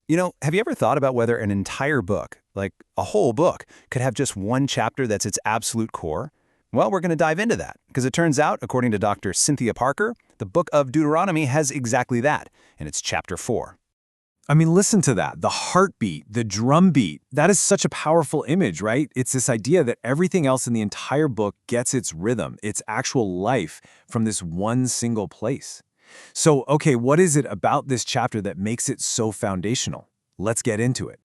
Have you ever thought about whether an entire book, like a whole book, could have just one chapter that's its absolute core? Well, we're going to dive into that, because it turns out, according to Dr. Cynthia Parker, the book of Deuteronomy has exactly that, and it's chapter 4. I mean, listen to that. The heartbeat, the drum beat. That is such a powerful image, right? It's this idea that everything else in the entire book gets its rhythm, its actual life from this one single place. So, okay, what is it about this chapter that makes it so foundational? Let's get into it.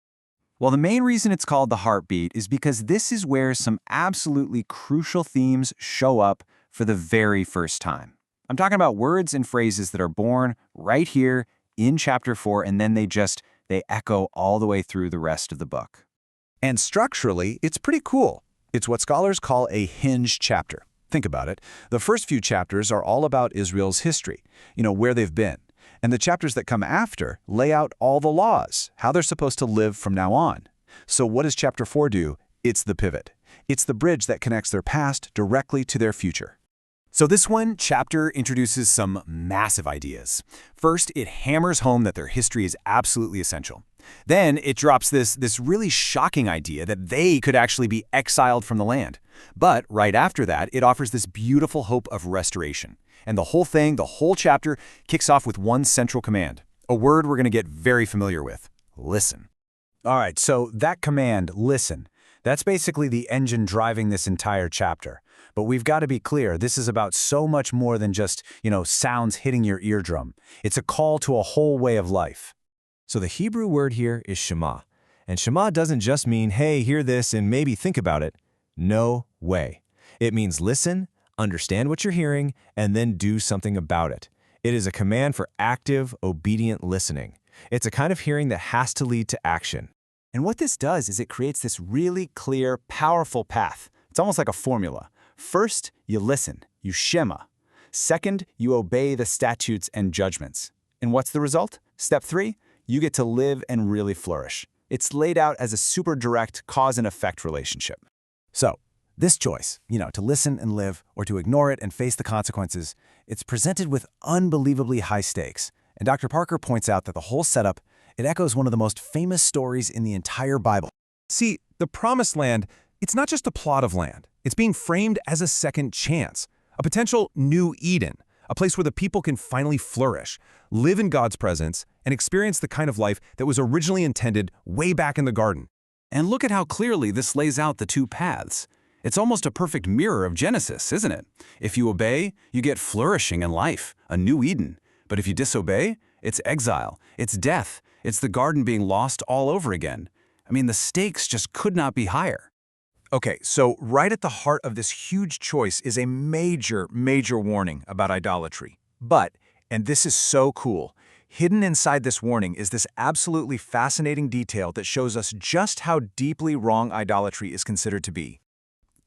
Well, the main reason it's called the heartbeat is because this is where some absolutely crucial themes show up for the very first time. I'm talking about words and phrases that are born right here in chapter 4, and then they echo all the way through the rest of the book. And structurally, it's pretty cool. It's what scholars call a hinge chapter. Think about it. The first few chapters are all about Israel's history, where they've been. And the chapters that come after lay out all the laws, how they're supposed to live from now on. So what does chapter 4 do? It's the pivot. It's the bridge that connects their past directly to their future. So this one chapter introduces some massive ideas. First, it hammers home that their history is absolutely essential. Then it drops this really shocking idea that they could actually be exiled from the land. But right after that, it offers this beautiful hope of restoration. And the whole chapter, kicks off with one central command, a word we're going to get very familiar with: listen. All right, so that command, listen, that's basically the engine driving this entire chapter. But we've got to be clear, this is about so much more than just, sounds hitting your eardrum. It's a call to a whole way of life. So the Hebrew word here is Shema. And Shema doesn't just mean, hey, hear this and maybe think about it. No way. It means listen, understand what you're hearing, and then do something about it. It is a command for active, obedient listening. It's a kind of hearing that has to lead to action. And what this does is it creates this really clear, powerful path. It's almost like a formula. First, you listen, you shema. Second, you obey the statutes and judgments. And what's the result? Step 3, you get to live and really flourish. It's laid out as a super direct cause and effect relationship. So, this choice, to listen and live, or to ignore it and face the consequences, it's presented with unbelievably high stakes. And Dr. Parker points out that the whole setup, it echoes one of the most famous stories in the entire Bible. See, the Promised Land, it's not just a plot of land. It's being framed as a second chance, a potential new Eden, a place where the people can finally flourish, live in God's presence, and experience the kind of life that was originally intended way back in the garden. And look at how clearly this lays out the two paths. It's almost a perfect mirror of Genesis, isn't it? If you obey, you get flourishing in life, a new Eden. But if you disobey, it's exile, it's death, it's the garden being lost all over again. I mean, the stakes just could not be higher. Okay, so right at the heart of this huge choice is a major, major warning about idolatry. But, and this is so cool, hidden inside this warning is this absolutely fascinating detail that shows us just how deeply wrong idolatry is considered to be.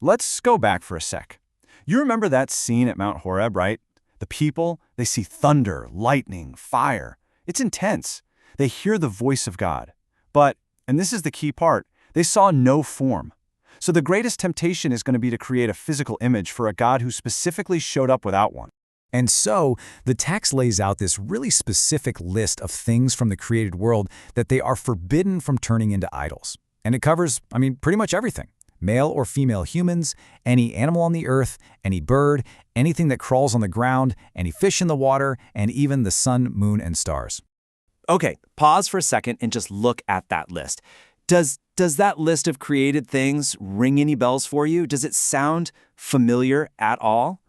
Let's go back for a sec. You remember that scene at Mount Horeb, right? The people, they see thunder, lightning, fire. It's intense. They hear the voice of God. But, and this is the key part, they saw no form. So the greatest temptation is going to be to create a physical image for a God who specifically showed up without one. And so, the text lays out this really specific list of things from the created world that they are forbidden from turning into idols. And it covers, pretty much everything. Male or female humans, any animal on the earth, any bird, anything that crawls on the ground, any fish in the water, and even the sun, moon, and stars. Okay, pause for a second and just look at that list. Does that list of created things ring any bells for you? Does it sound familiar at all?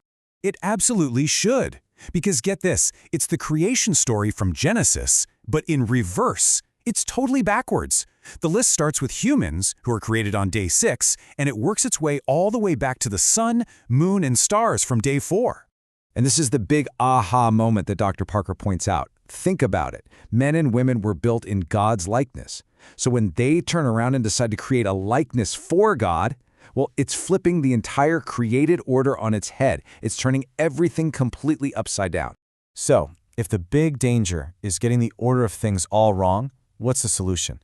It absolutely should. Because get this, it's the creation story from Genesis, but in reverse. It's totally backwards. The list starts with humans, who are created on day 6, and it works its way all the way back to the sun, moon, and stars from day 4. And this is the big aha moment that Dr. Parker points out. Think about it. Men and women were built in God's likeness. So when they turn around and decide to create a likeness for God, well, it's flipping the entire created order on its head. It's turning everything completely upside down. So, if the big danger is getting the order of things all wrong, what's the solution?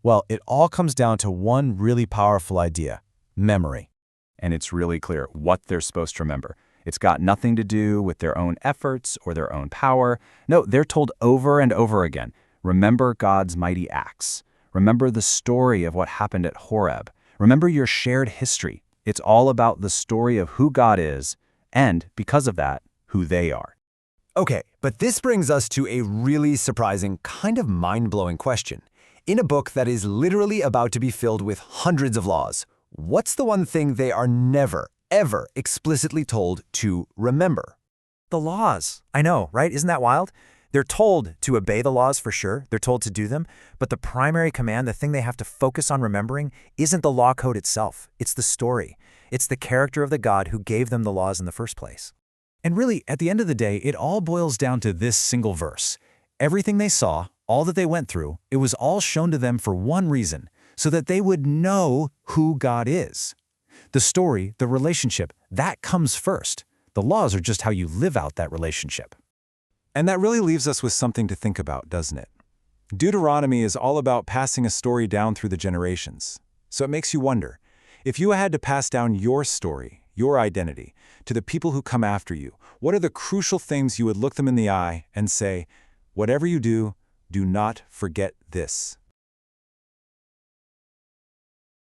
Well, it all comes down to one really powerful idea: memory. And it's really clear what they're supposed to remember. It's got nothing to do with their own efforts or their own power. No, they're told over and over again, Remember God's mighty acts. Remember the story of what happened at Horeb. Remember your shared history. It's all about the story of who God is, and, because of that, who they are. Okay, but this brings us to a really surprising, kind of mind-blowing question. In a book that is literally about to be filled with hundreds of laws, what's the one thing they are never, ever explicitly told to remember? The laws. I know, right? Isn't that wild? They're told to obey the laws for sure. They're told to do them. But the primary command, the thing they have to focus on remembering, isn't the law code itself. It's the story. It's the character of the God who gave them the laws in the first place. And really, at the end of the day, it all boils down to this single verse. Everything they saw, all that they went through, it was all shown to them for one reason, so that they would know who God is. The story, the relationship, that comes first. The laws are just how you live out that relationship. And that really leaves us with something to think about, doesn't it? Deuteronomy is all about passing a story down through the generations. So it makes you wonder, if you had to pass down your story, your identity, to the people who come after you, what are the crucial things you would look them in the eye and say, whatever you do, do not forget this?